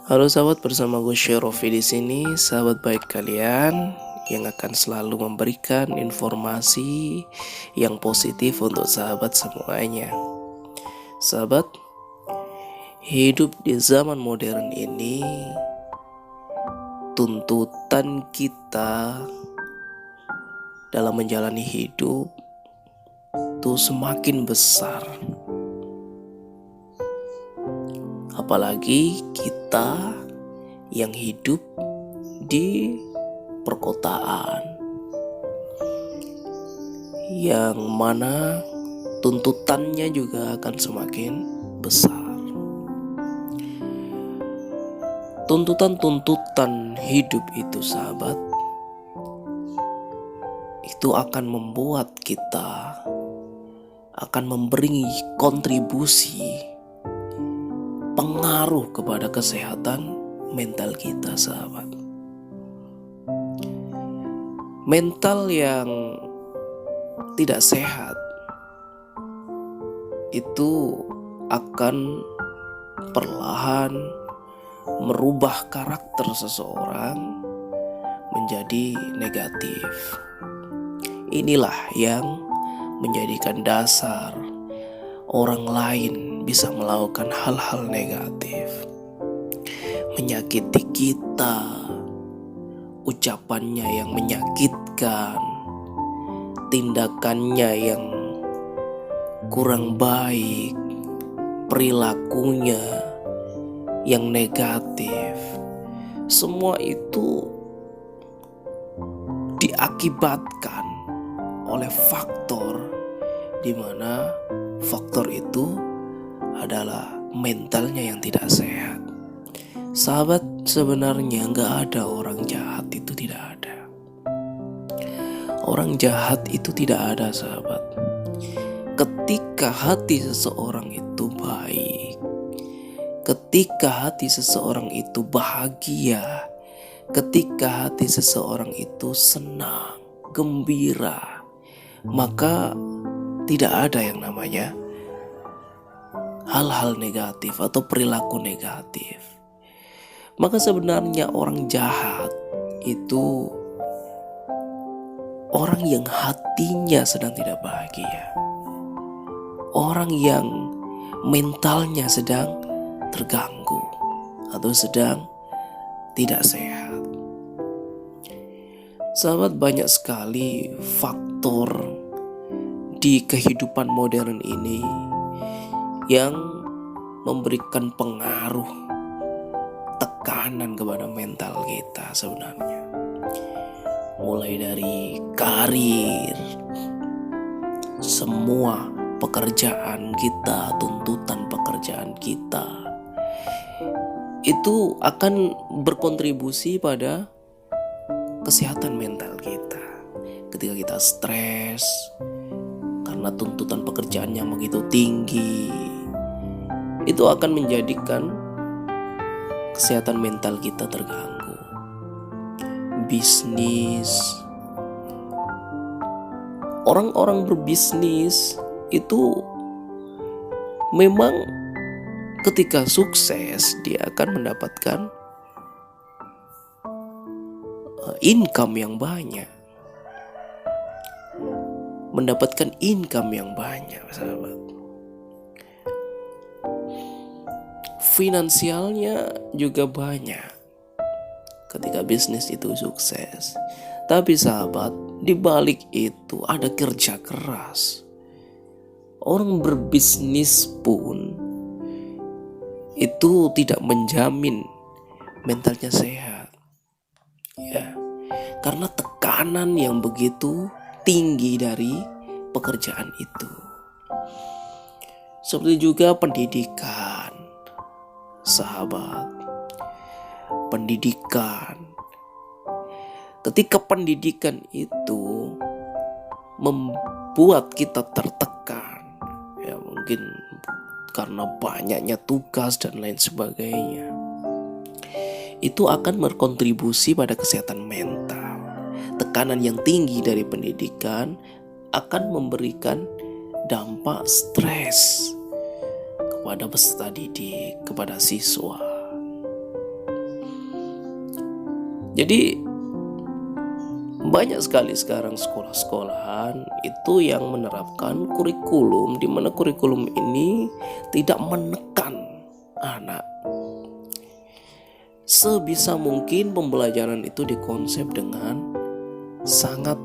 Halo sahabat, bersama gue Syarofi di sini, sahabat baik kalian yang akan selalu memberikan informasi yang positif untuk sahabat semuanya. Sahabat, hidup di zaman modern ini, tuntutan kita dalam menjalani hidup itu semakin besar. Apalagi kita yang hidup di perkotaan, yang mana tuntutannya juga akan semakin besar. Tuntutan-tuntutan hidup itu, sahabat, itu akan membuat kita akan memberi kontribusi pengaruh kepada kesehatan mental kita, sahabat. Mental yang tidak sehat itu akan perlahan merubah karakter seseorang menjadi negatif. Inilah yang menjadikan dasar orang lain bisa melakukan hal-hal negatif, menyakiti kita, ucapannya yang menyakitkan, tindakannya yang kurang baik, perilakunya yang negatif. Semua itu diakibatkan oleh faktor di mana faktor itu adalah mentalnya yang tidak sehat. Sahabat, sebenarnya gak ada orang jahat, itu tidak ada. Orang jahat itu tidak ada, sahabat. Ketika hati seseorang itu baik, ketika hati seseorang itu bahagia, ketika hati seseorang itu senang, gembira, maka tidak ada yang namanya hal-hal negatif atau perilaku negatif. Maka sebenarnya orang jahat itu orang yang hatinya sedang tidak bahagia, orang yang mentalnya sedang terganggu atau sedang tidak sehat. Sahabat, banyak sekali faktor di kehidupan modern ini yang memberikan pengaruh tekanan kepada mental kita sebenarnya. Mulai dari karir, semua pekerjaan kita, tuntutan pekerjaan kita itu akan berkontribusi pada kesehatan mental kita. Ketika kita stres karena tuntutan pekerjaan yang begitu tinggi, itu akan menjadikan kesehatan mental kita terganggu. Bisnis, orang-orang berbisnis itu memang ketika sukses dia akan mendapatkan income yang banyak, mendapatkan income yang banyak, sahabat. Finansialnya juga banyak ketika bisnis itu sukses. Tapi sahabat, di balik itu ada kerja keras. Orang berbisnis pun itu tidak menjamin mentalnya sehat, ya, karena tekanan yang begitu tinggi dari pekerjaan itu. Seperti juga pendidikan, sahabat. Pendidikan, ketika pendidikan itu membuat kita tertekan, ya mungkin karena banyaknya tugas dan lain sebagainya, itu akan berkontribusi pada kesehatan mental. Tekanan yang tinggi dari pendidikan akan memberikan dampak stres kepada peserta didik, kepada siswa. Jadi banyak sekali sekarang sekolah-sekolahan itu yang menerapkan kurikulum, di mana kurikulum ini tidak menekan anak. Sebisa mungkin pembelajaran itu dikonsep dengan sangat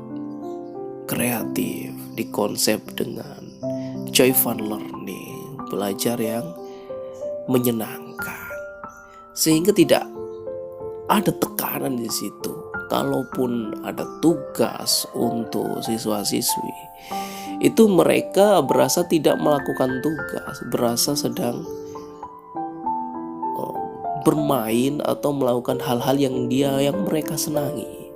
kreatif, dikonsep dengan joy fun learning, belajar yang menyenangkan, sehingga tidak ada tekanan di situ. Kalaupun ada tugas untuk siswa-siswi, itu mereka berasa tidak melakukan tugas, berasa sedang bermain atau melakukan hal-hal yang mereka senangi.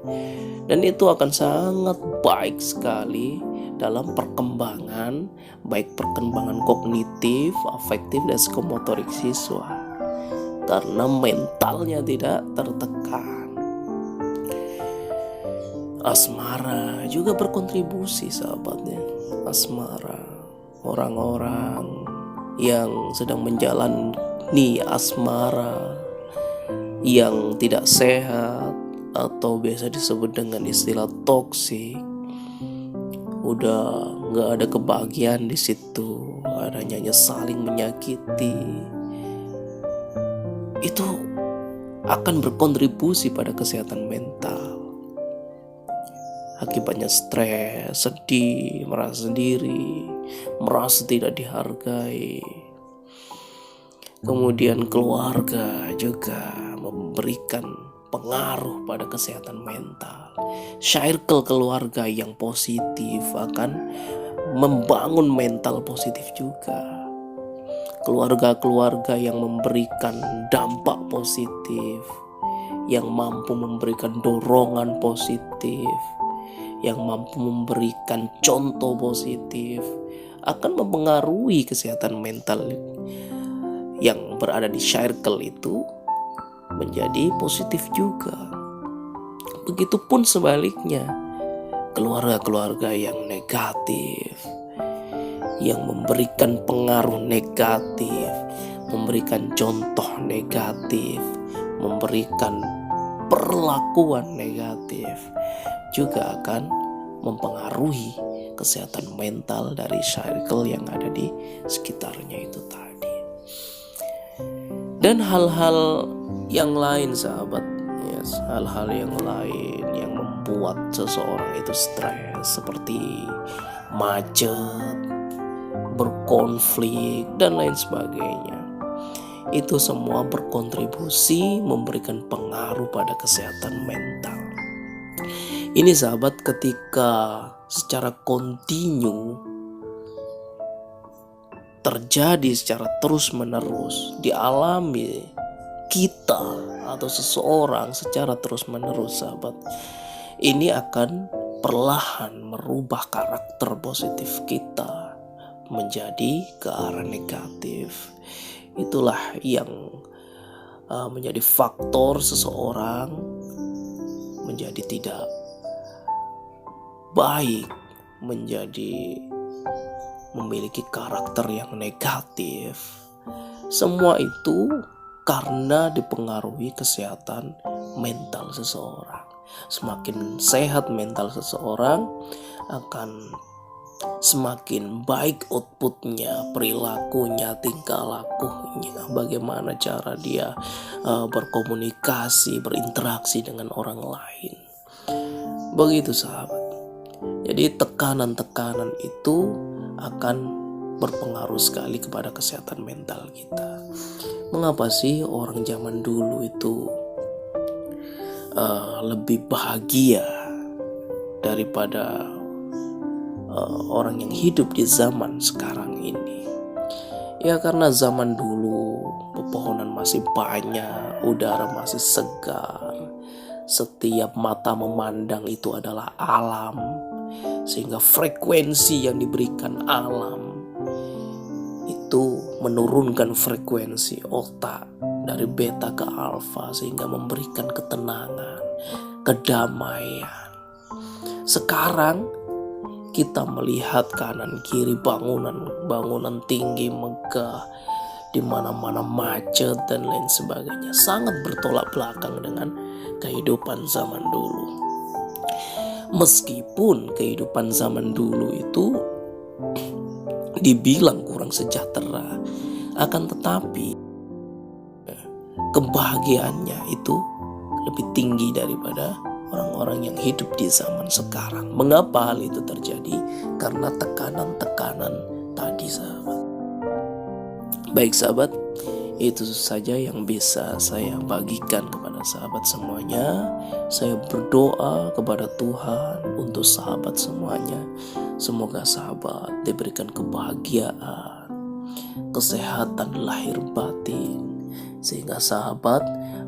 Dan itu akan sangat baik sekali dalam perkembangan, baik perkembangan kognitif, afektif, dan psikomotorik siswa, karena mentalnya tidak tertekan. Asmara juga berkontribusi, sahabatnya. Asmara, orang-orang yang sedang menjalani asmara yang tidak sehat atau biasa disebut dengan istilah toksik, udah nggak ada kebahagiaan di situ, adanya saling menyakiti, itu akan berkontribusi pada kesehatan mental. Akibatnya stres, sedih, merasa sendiri, merasa tidak dihargai. Kemudian keluarga juga memberikan pengaruh pada kesehatan mental. Circle keluarga yang positif akan membangun mental positif juga. Keluarga-keluarga yang memberikan dampak positif, yang mampu memberikan dorongan positif, yang mampu memberikan contoh positif, akan mempengaruhi kesehatan mental yang berada di circle itu menjadi positif juga. Begitupun sebaliknya, keluarga-keluarga yang negatif, yang memberikan pengaruh negatif, memberikan contoh negatif, memberikan perlakuan negatif, juga akan mempengaruhi kesehatan mental dari circle yang ada di sekitarnya itu tadi. Dan hal-hal yang lain, sahabat, hal-hal yang lain yang membuat seseorang itu stres, seperti macet, berkonflik, dan lain sebagainya. Itu semua berkontribusi memberikan pengaruh pada kesehatan mental. Ini, sahabat, ketika secara kontinu terjadi secara terus-menerus, dialami kita atau seseorang secara terus-menerus, sahabat, ini akan perlahan merubah karakter positif kita menjadi ke arah negatif. Itulah yang menjadi faktor seseorang menjadi tidak baik, menjadi memiliki karakter yang negatif. Semua itu karena dipengaruhi kesehatan mental seseorang. Semakin sehat mental seseorang, akan semakin baik outputnya, perilakunya, tingkah lakunya, bagaimana cara dia berkomunikasi, berinteraksi dengan orang lain. Begitu, sahabat. Jadi tekanan-tekanan itu akan berpengaruh sekali kepada kesehatan mental kita. Mengapa sih orang zaman dulu itu lebih bahagia daripada orang yang hidup di zaman sekarang ini? Ya, karena zaman dulu pepohonan masih banyak, udara masih segar, setiap mata memandang itu adalah alam, sehingga frekuensi yang diberikan alam itu menurunkan frekuensi otak dari beta ke alfa, sehingga memberikan ketenangan, kedamaian. Sekarang kita melihat kanan kiri bangunan tinggi megah di mana-mana macet dan lain sebagainya. Sangat bertolak belakang dengan kehidupan zaman dulu. Meskipun kehidupan zaman dulu itu dibilang kurang sejahtera, akan tetapi kebahagiaannya itu lebih tinggi daripada orang-orang yang hidup di zaman sekarang. Mengapa hal itu terjadi? Karena tekanan-tekanan tadi, sahabat. Baik sahabat, itu saja yang bisa saya bagikan kepada sahabat semuanya. Saya berdoa kepada Tuhan untuk sahabat semuanya. Semoga sahabat diberikan kebahagiaan, kesehatan lahir batin, sehingga sahabat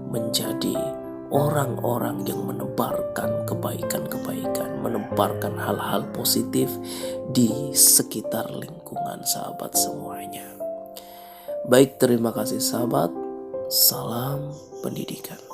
menjadi orang-orang yang menebarkan kebaikan-kebaikan, menebarkan hal-hal positif di sekitar lingkungan sahabat semuanya. Baik, terima kasih sahabat. Salam pendidikan.